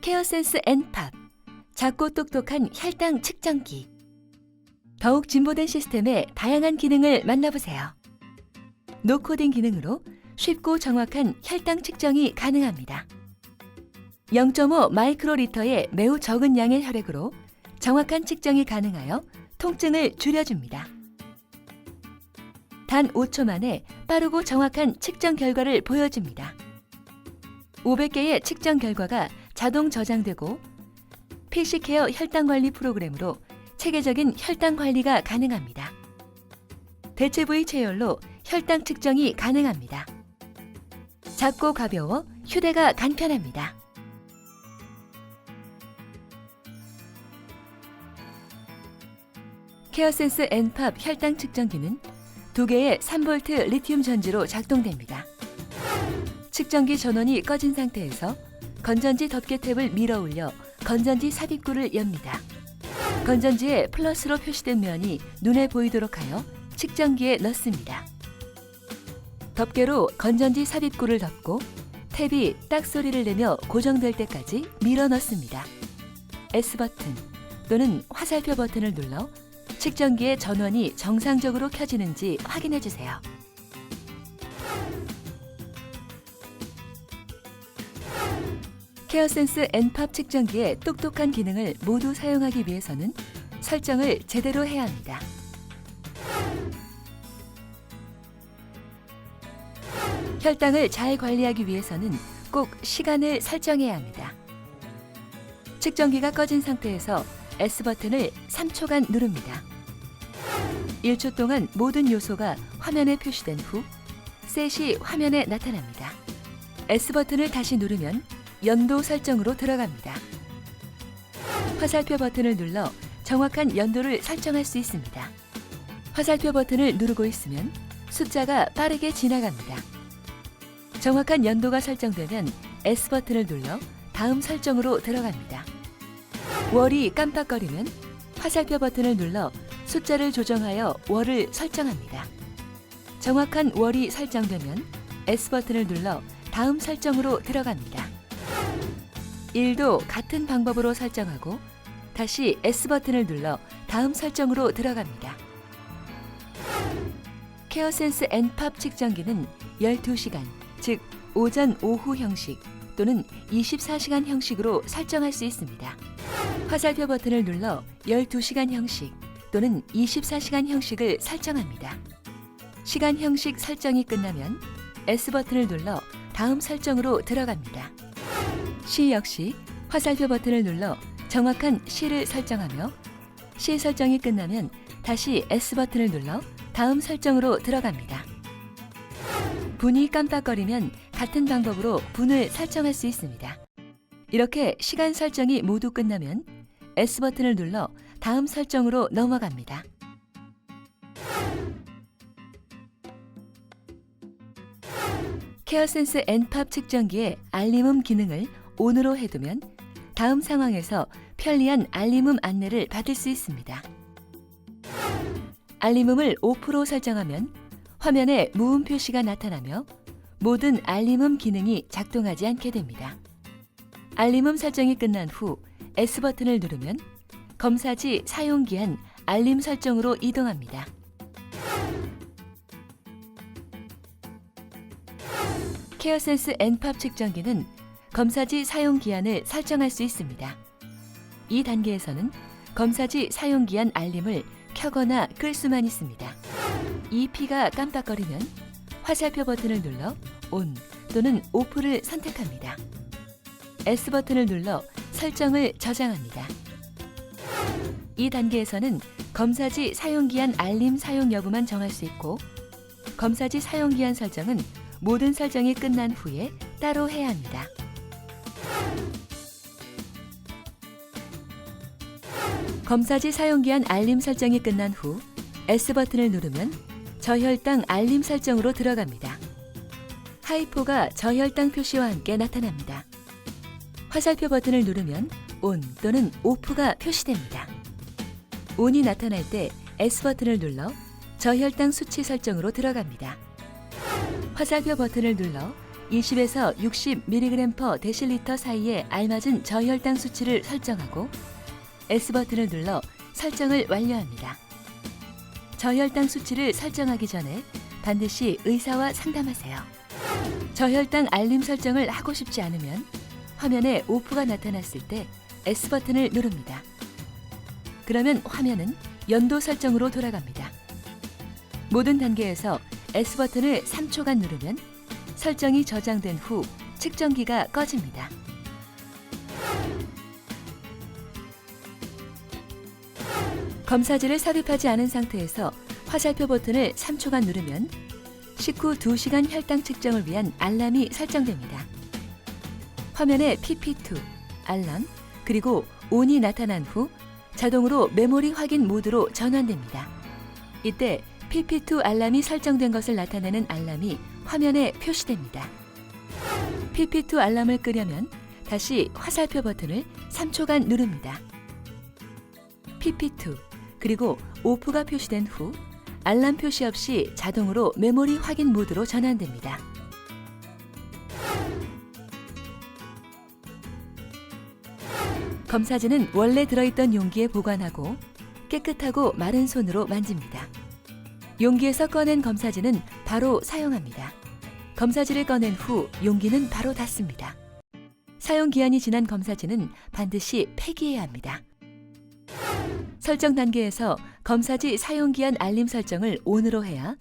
케어센스 N팝, 작고 똑똑한 혈당 측정기. 더욱 진보된 시스템의 다양한 기능을 만나보세요. 노코딩 기능으로 쉽고 정확한 혈당 측정이 가능합니다. 0.5 마이크로리터의 매우 적은 양의 혈액으로 정확한 측정이 가능하여 통증을 줄여줍니다. 단 5초 만에 빠르고 정확한 측정 결과를 보여줍니다. 500개의 측정 결과가 자동 저장되고 PC케어 혈당관리 프로그램으로 체계적인 혈당 관리가 가능합니다. 대체 부위 체열로 혈당 측정이 가능합니다. 작고 가벼워 휴대가 간편합니다. 케어센스 N팝 혈당 측정기는 2개의 3V 리튬 전지로 작동됩니다. 측정기 전원이 꺼진 상태에서 건전지 덮개 탭을 밀어 올려 건전지 삽입구를 엽니다. 건전지에 플러스로 표시된 면이 눈에 보이도록 하여 측정기에 넣습니다. 덮개로 건전지 삽입구를 덮고 탭이 딱 소리를 내며 고정될 때까지 밀어 넣습니다. S버튼 또는 화살표 버튼을 눌러 측정기의 전원이 정상적으로 켜지는지 확인해 주세요. 케어센스 N팝 측정기의 똑똑한 기능을 모두 사용하기 위해서는 설정을 제대로 해야 합니다. 혈당을 잘 관리하기 위해서는 꼭 시간을 설정해야 합니다. 측정기가 꺼진 상태에서 S버튼을 3초간 누릅니다. 1초 동안 모든 요소가 화면에 표시된 후 셋이 화면에 나타납니다. S버튼을 다시 누르면 연도 설정으로 들어갑니다. 화살표 버튼을 눌러 정확한 연도를 설정할 수 있습니다. 화살표 버튼을 누르고 있으면 숫자가 빠르게 지나갑니다. 정확한 연도가 설정되면 S버튼을 눌러 다음 설정으로 들어갑니다. 월이 깜빡거리면 화살표 버튼을 눌러 숫자를 조정하여 월을 설정합니다. 정확한 월이 설정되면 S버튼을 눌러 다음 설정으로 들어갑니다. 일도 같은 방법으로 설정하고 다시 S버튼을 눌러 다음 설정으로 들어갑니다. 케어센스 N팝 측정기는 12시간, 즉 오전, 오후 형식 또는 24시간 형식으로 설정할 수 있습니다. 화살표 버튼을 눌러 12시간 형식 또는 24시간 형식을 설정합니다. 시간 형식 설정이 끝나면 S버튼을 눌러 다음 설정으로 들어갑니다. 시 역시 화살표 버튼을 눌러 정확한 시를 설정하며 시 설정이 끝나면 다시 S버튼을 눌러 다음 설정으로 들어갑니다. 분이 깜빡거리면 같은 방법으로 분을 설정할 수 있습니다. 이렇게 시간 설정이 모두 끝나면 S버튼을 눌러 다음 설정으로 넘어갑니다. 케어센스 N팝 측정기의 알림음 기능을 ON으로 해두면 다음 상황에서 편리한 알림음 안내를 받을 수 있습니다. 알림음을 OFF로 설정하면 화면에 무음 표시가 나타나며 모든 알림음 기능이 작동하지 않게 됩니다. 알림음 설정이 끝난 후 S버튼을 누르면 검사지 사용기한 알림 설정으로 이동합니다. 케어센스 N팝 측정기는 검사지 사용기한을 설정할 수 있습니다. 이 단계에서는 검사지 사용기한 알림을 켜거나 끌 수만 있습니다. 이 P가 깜빡거리면 화살표 버튼을 눌러 ON 또는 OFF를 선택합니다. S버튼을 눌러 설정을 저장합니다. 이 단계에서는 검사지 사용기한 알림 사용 여부만 정할 수 있고 검사지 사용기한 설정은 모든 설정이 끝난 후에 따로 해야 합니다. 검사지 사용기한 알림 설정이 끝난 후 S버튼을 누르면 저혈당 알림 설정으로 들어갑니다. 하이포가 저혈당 표시와 함께 나타납니다. 화살표 버튼을 누르면 ON 또는 OFF가 표시됩니다. ON이 나타날 때 S버튼을 눌러 저혈당 수치 설정으로 들어갑니다. 화살표 버튼을 눌러 20에서 60mg/dL 사이에 알맞은 저혈당 수치를 설정하고 S버튼을 눌러 설정을 완료합니다. 저혈당 수치를 설정하기 전에 반드시 의사와 상담하세요. 저혈당 알림 설정을 하고 싶지 않으면 화면에 오프가 나타났을 때 S버튼을 누릅니다. 그러면 화면은 연도 설정으로 돌아갑니다. 모든 단계에서 S버튼을 3초간 누르면 설정이 저장된 후 측정기가 꺼집니다. 검사지를 삽입하지 않은 상태에서 화살표 버튼을 3초간 누르면 식후 2시간 혈당 측정을 위한 알람이 설정됩니다. 화면에 PP2, 알람, 그리고 ON이 나타난 후 자동으로 메모리 확인 모드로 전환됩니다. 이때 PP2 알람이 설정된 것을 나타내는 알람이 화면에 표시됩니다. PP2 알람을 끄려면 다시 화살표 버튼을 3초간 누릅니다. PP2 그리고 오프가 표시된 후 알람 표시 없이 자동으로 메모리 확인 모드로 전환됩니다. 검사지는 원래 들어있던 용기에 보관하고 깨끗하고 마른 손으로 만집니다. 용기에서 꺼낸 검사지는 바로 사용합니다. 검사지를 꺼낸 후 용기는 바로 닫습니다. 사용 기한이 지난 검사지는 반드시 폐기해야 합니다. 설정 단계에서 검사지 사용기한 알림 설정을 ON으로 해야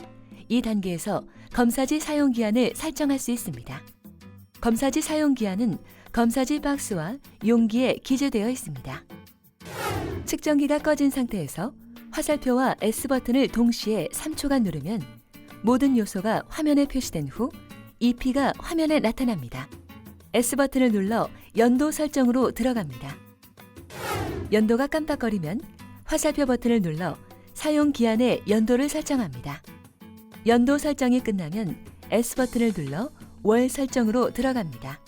이 단계에서 검사지 사용기한을 설정할 수 있습니다. 검사지 사용기한은 검사지 박스와 용기에 기재되어 있습니다. 측정기가 꺼진 상태에서 화살표와 S버튼을 동시에 3초간 누르면 모든 요소가 화면에 표시된 후 EP가 화면에 나타납니다. S버튼을 눌러 연도 설정으로 들어갑니다. 연도가 깜빡거리면 화살표 버튼을 눌러 사용 기한의 연도를 설정합니다. 연도 설정이 끝나면 S버튼을 눌러 월 설정으로 들어갑니다.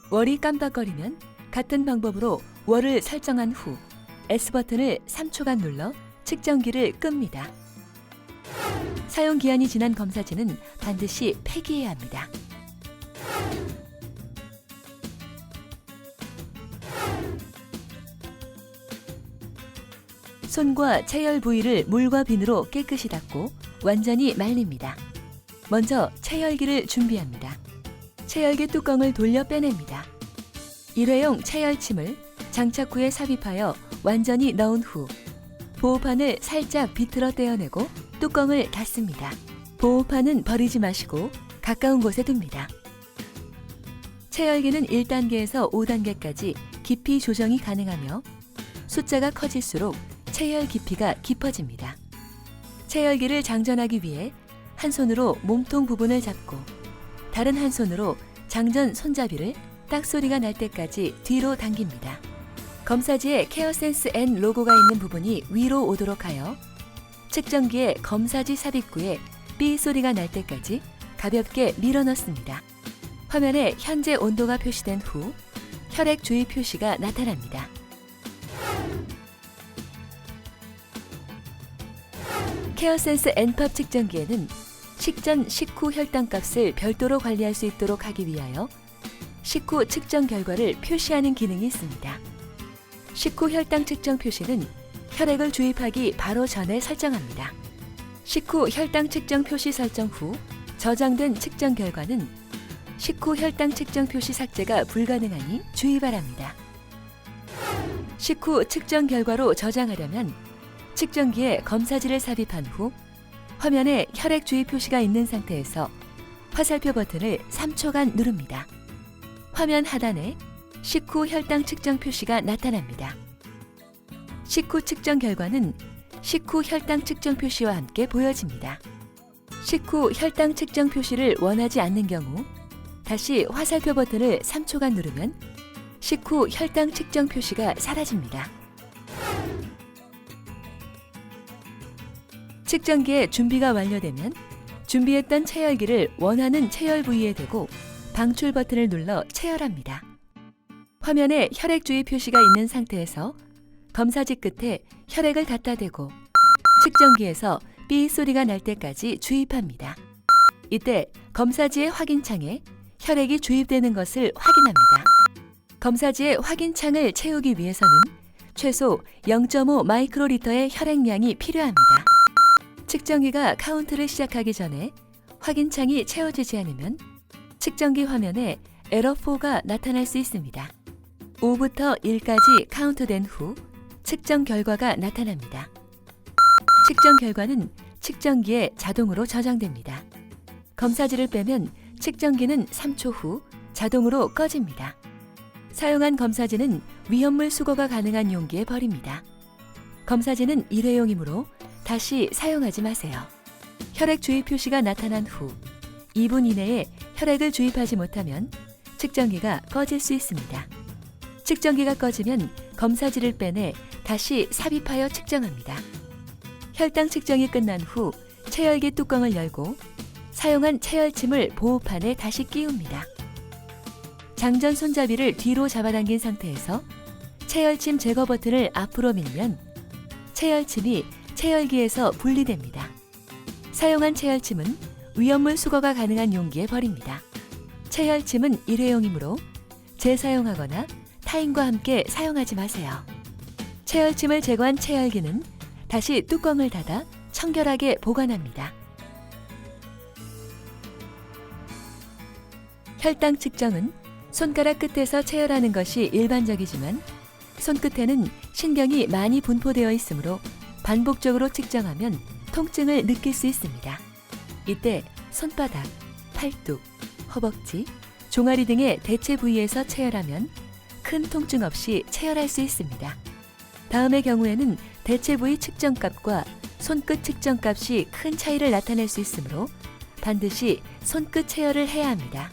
월이 깜빡거리면 같은 방법으로 월을 설정한 후 S버튼을 3초간 눌러 측정기를 끕니다. 사용 기한이 지난 검사지는 반드시 폐기해야 합니다. 손과 체열 부위를 물과 비누로 깨끗이 닦고 완전히 말립니다. 먼저 체열기를 준비합니다. 체열기 뚜껑을 돌려 빼냅니다. 일회용 체열침을 장착 후에 삽입하여 완전히 넣은 후 보호판을 살짝 비틀어 떼어내고 뚜껑을 닫습니다. 보호판은 버리지 마시고 가까운 곳에 둡니다. 체열기는 1단계에서 5단계까지 깊이 조정이 가능하며 숫자가 커질수록 체열 깊이가 깊어집니다. 체열기를 장전하기 위해 한 손으로 몸통 부분을 잡고 다른 한 손으로 장전 손잡이를 딱 소리가 날 때까지 뒤로 당깁니다. 검사지에 케어센스 N 로고가 있는 부분이 위로 오도록 하여 측정기의 검사지 삽입구에 삐 소리가 날 때까지 가볍게 밀어 넣습니다. 화면에 현재 온도가 표시된 후 혈액 주의 표시가 나타납니다. 케어센스 N팝 측정기에는 식전 식후 혈당값을 별도로 관리할 수 있도록 하기 위하여 식후 측정 결과를 표시하는 기능이 있습니다. 식후 혈당 측정 표시는 혈액을 주입하기 바로 전에 설정합니다. 식후 혈당 측정 표시 설정 후 저장된 측정 결과는 식후 혈당 측정 표시 삭제가 불가능하니 주의 바랍니다. 식후 측정 결과로 저장하려면 측정기에 검사지를 삽입한 후 화면에 혈액 주의 표시가 있는 상태에서 화살표 버튼을 3초간 누릅니다. 화면 하단에 식후 혈당 측정 표시가 나타납니다. 식후 측정 결과는 식후 혈당 측정 표시와 함께 보여집니다. 식후 혈당 측정 표시를 원하지 않는 경우 다시 화살표 버튼을 3초간 누르면 식후 혈당 측정 표시가 사라집니다. 측정기의 준비가 완료되면 준비했던 체열기를 원하는 체열 부위에 대고 방출 버튼을 눌러 체열합니다. 화면에 혈액 주의 표시가 있는 상태에서 검사지 끝에 혈액을 갖다 대고 측정기에서 삐 소리가 날 때까지 주입합니다. 이때 검사지의 확인창에 혈액이 주입되는 것을 확인합니다. 검사지에 확인창을 채우기 위해서는 최소 0.5 마이크로리터의 혈액량이 필요합니다. 측정기가 카운트를 시작하기 전에 확인창이 채워지지 않으면 측정기 화면에 에러4가 나타날 수 있습니다. 5부터 1까지 카운트된 후 측정 결과가 나타납니다. 측정 결과는 측정기에 자동으로 저장됩니다. 검사지를 빼면 측정기는 3초 후 자동으로 꺼집니다. 사용한 검사지는 위험물 수거가 가능한 용기에 버립니다. 검사지는 일회용이므로 다시 사용하지 마세요. 혈액 주입 표시가 나타난 후 2분 이내에 혈액을 주입하지 못하면 측정기가 꺼질 수 있습니다. 측정기가 꺼지면 검사지를 빼내 다시 삽입하여 측정합니다. 혈당 측정이 끝난 후 체열기 뚜껑을 열고 사용한 체열침을 보호판에 다시 끼웁니다. 장전 손잡이를 뒤로 잡아당긴 상태에서 체열침 제거 버튼을 앞으로 밀면 체열침이 체열기에서 분리됩니다. 사용한 체열침은 위험물 수거가 가능한 용기에 버립니다. 체열침은 일회용이므로 재사용하거나 타인과 함께 사용하지 마세요. 체열침을 제거한 체열기는 다시 뚜껑을 닫아 청결하게 보관합니다. 혈당 측정은 손가락 끝에서 체열하는 것이 일반적이지만 손끝에는 신경이 많이 분포되어 있으므로 반복적으로 측정하면 통증을 느낄 수 있습니다. 이때 손바닥, 팔뚝, 허벅지, 종아리 등의 대체 부위에서 체열하면 큰 통증 없이 체열할 수 있습니다. 다음의 경우에는 대체 부위 측정값과 손끝 측정값이 큰 차이를 나타낼 수 있으므로 반드시 손끝 체열을 해야 합니다.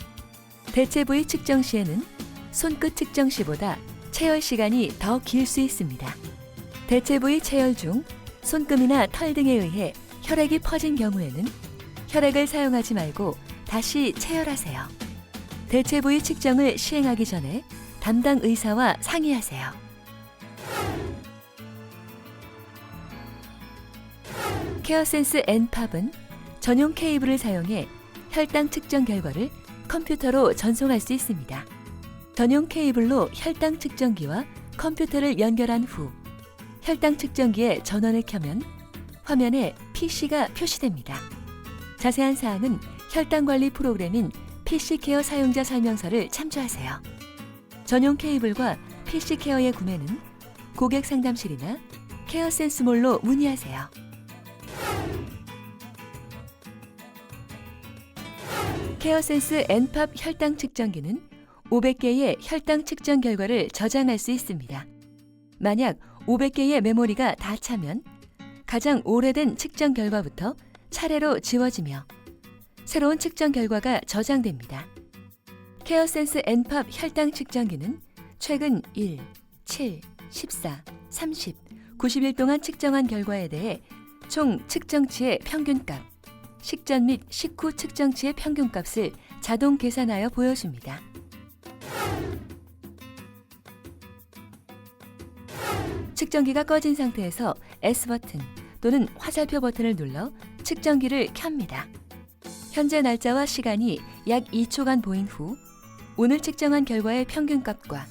대체 부위 측정 시에는 손끝 측정 시보다 체열 시간이 더 길 수 있습니다. 대체 부위 체열 중 손금이나 털 등에 의해 혈액이 퍼진 경우에는 혈액을 사용하지 말고 다시 체열하세요. 대체 부위 측정을 시행하기 전에 담당 의사와 상의하세요. 케어센스 N팝은 전용 케이블을 사용해 혈당 측정 결과를 컴퓨터로 전송할 수 있습니다. 전용 케이블로 혈당 측정기와 컴퓨터를 연결한 후 혈당 측정기에 전원을 켜면 화면에 PC가 표시됩니다. 자세한 사항은 혈당 관리 프로그램인 PC케어 사용자 설명서를 참조하세요. 전용 케이블과 PC케어의 구매는 고객 상담실이나 케어센스몰로 문의하세요. 케어센스 N팝 혈당 측정기는 500개의 혈당 측정 결과를 저장할 수 있습니다. 만약 500개의 메모리가 다 차면 가장 오래된 측정 결과부터 차례로 지워지며 새로운 측정 결과가 저장됩니다. 케어센스 N팝 혈당 측정기는 최근 1, 7, 14, 30, 90일 동안 측정한 결과에 대해 총 측정치의 평균값, 식전 및 식후 측정치의 평균값을 자동 계산하여 보여줍니다. 측정기가 꺼진 상태에서 S버튼 또는 화살표 버튼을 눌러 측정기를 켭니다. 현재 날짜와 시간이 약 2초간 보인 후 오늘 측정한 결과의 평균값과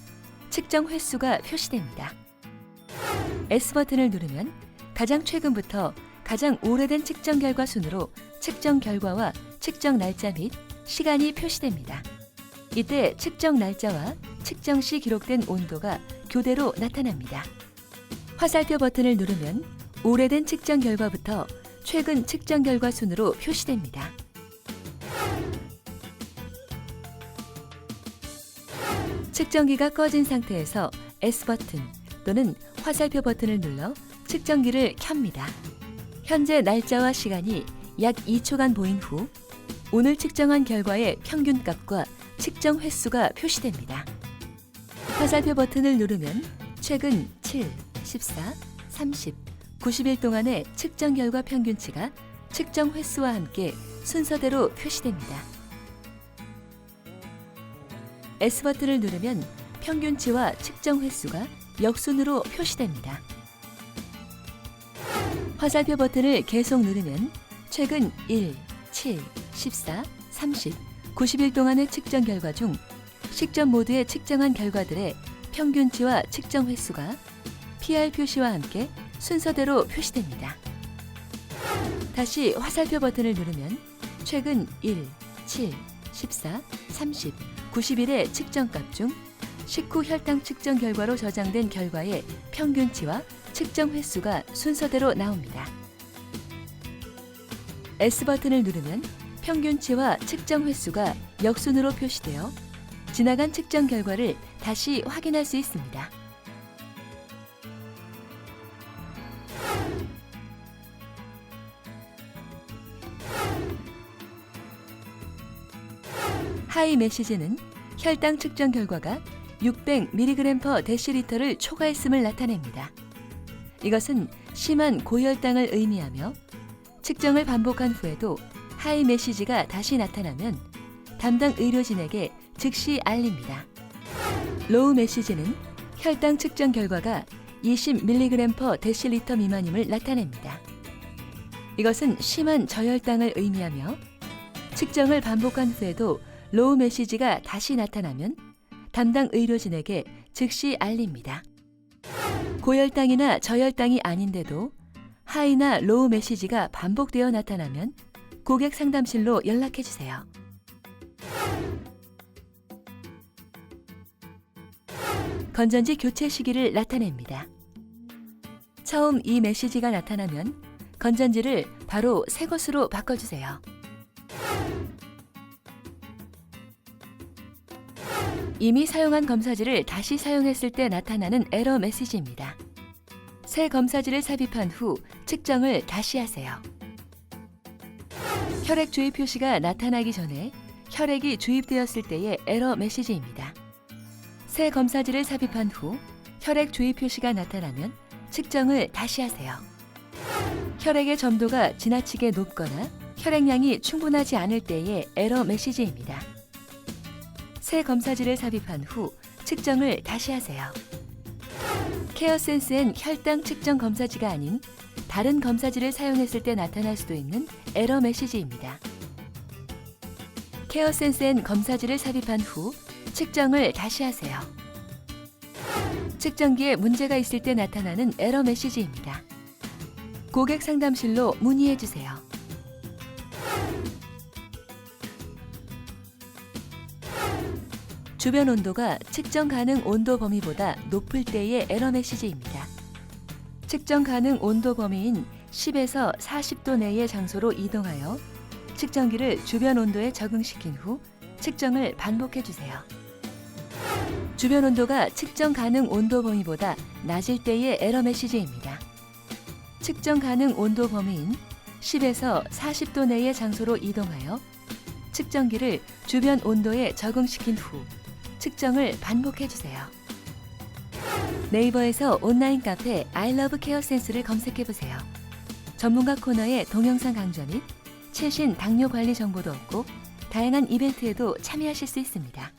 측정 횟수가 표시됩니다. S버튼을 누르면 가장 최근부터 가장 오래된 측정 결과 순으로 측정 결과와 측정 날짜 및 시간이 표시됩니다. 이때 측정 날짜와 측정 시 기록된 온도가 교대로 나타납니다. 화살표 버튼을 누르면 오래된 측정 결과부터 최근 측정 결과 순으로 표시됩니다. 측정기가 꺼진 상태에서 S버튼 또는 화살표 버튼을 눌러 측정기를 켭니다. 현재 날짜와 시간이 약 2초간 보인 후 오늘 측정한 결과의 평균값과 측정 횟수가 표시됩니다. 화살표 버튼을 누르면 최근 7, 14, 30, 90일 동안의 측정 결과 평균치가 측정 횟수와 함께 순서대로 표시됩니다. S버튼을 누르면 평균치와 측정 횟수가 역순으로 표시됩니다. 화살표 버튼을 계속 누르면 최근 1, 7, 14, 30, 90일 동안의 측정 결과 중 식전 모두에 측정한 결과들의 평균치와 측정 횟수가 PR 표시와 함께 순서대로 표시됩니다. 다시 화살표 버튼을 누르면 최근 1, 7, 14, 30, 90일의 측정값 중 식후 혈당 측정 결과로 저장된 결과의 평균치와 측정 횟수가 순서대로 나옵니다. S 버튼을 누르면 평균치와 측정 횟수가 역순으로 표시되어 지나간 측정 결과를 다시 확인할 수 있습니다. 하이 메시지는 혈당 측정 결과가 600mg/dl를 초과했음을 나타냅니다. 이것은 심한 고혈당을 의미하며 측정을 반복한 후에도 하이 메시지가 다시 나타나면 담당 의료진에게 즉시 알립니다. 로우 메시지는 혈당 측정 결과가 20mg/dl 미만임을 나타냅니다. 이것은 심한 저혈당을 의미하며 측정을 반복한 후에도 로우 메시지가 다시 나타나면 담당 의료진에게 즉시 알립니다. 고혈당이나 저혈당이 아닌데도 하이나 로우 메시지가 반복되어 나타나면 고객 상담실로 연락해 주세요. 건전지 교체 시기를 나타냅니다. 처음 이 메시지가 나타나면 건전지를 바로 새 것으로 바꿔주세요. 이미 사용한 검사지를 다시 사용했을 때 나타나는 에러 메시지입니다. 새 검사지를 삽입한 후 측정을 다시 하세요. 혈액 주입 표시가 나타나기 전에 혈액이 주입되었을 때의 에러 메시지입니다. 새 검사지를 삽입한 후 혈액 주입 표시가 나타나면 측정을 다시 하세요. 혈액의 점도가 지나치게 높거나 혈액량이 충분하지 않을 때의 에러 메시지입니다. 새 검사지를 삽입한 후 측정을 다시 하세요. 케어센스엔 혈당 측정 검사지가 아닌 다른 검사지를 사용했을 때 나타날 수도 있는 에러 메시지입니다. 케어센스엔 검사지를 삽입한 후 측정을 다시 하세요. 측정기에 문제가 있을 때 나타나는 에러 메시지입니다. 고객 상담실로 문의해 주세요. 주변 온도가 측정 가능 온도 범위보다 높을 때의 에러 메시지입니다. 측정 가능 온도 범위인 10에서 40도 내의 장소로 이동하여 측정기를 주변 온도에 적응시킨 후 측정을 반복해 주세요. 주변 온도가 측정 가능 온도 범위보다 낮을 때의 에러 메시지입니다. 측정 가능 온도 범위인 10에서 40도 내의 장소로 이동하여 측정기를 주변 온도에 적응시킨 후 측정을 반복해 주세요. 네이버에서 온라인 카페 I love 케어센스를 검색해 보세요. 전문가 코너의 동영상 강좌 및 최신 당뇨 관리 정보도 얻고 다양한 이벤트에도 참여하실 수 있습니다.